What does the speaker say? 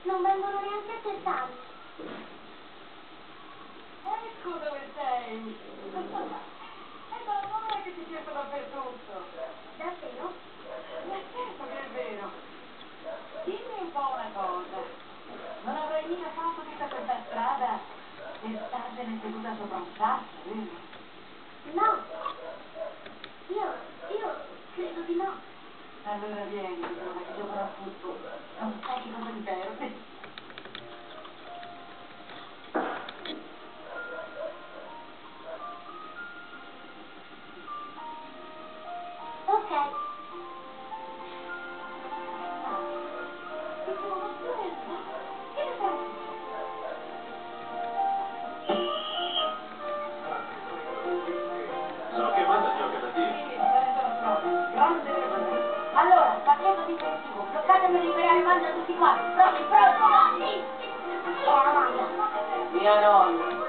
Non vengono neanche a testare. Ecco dove sei! E allora che ti cerco dappertutto! Davvero? Ma certo che è vero! Dimmi un po' una cosa. Non avrai mica fatto tutta questa strada per startene seduta sopra un sasso, vero? No. Io credo di no. Allora vieni, allora che gioco a football. Non sai che cosa ti perdi. Ok. Che ne fai? L'ho chiamata giocatativa. Sì, me ne sono proprio. Grande vergogna. Allora, pacchetto difensivo, bloccate per liberare Wanda tutti quanti. Pronti, pronti! Pronti? È Amanda. Mia nonna.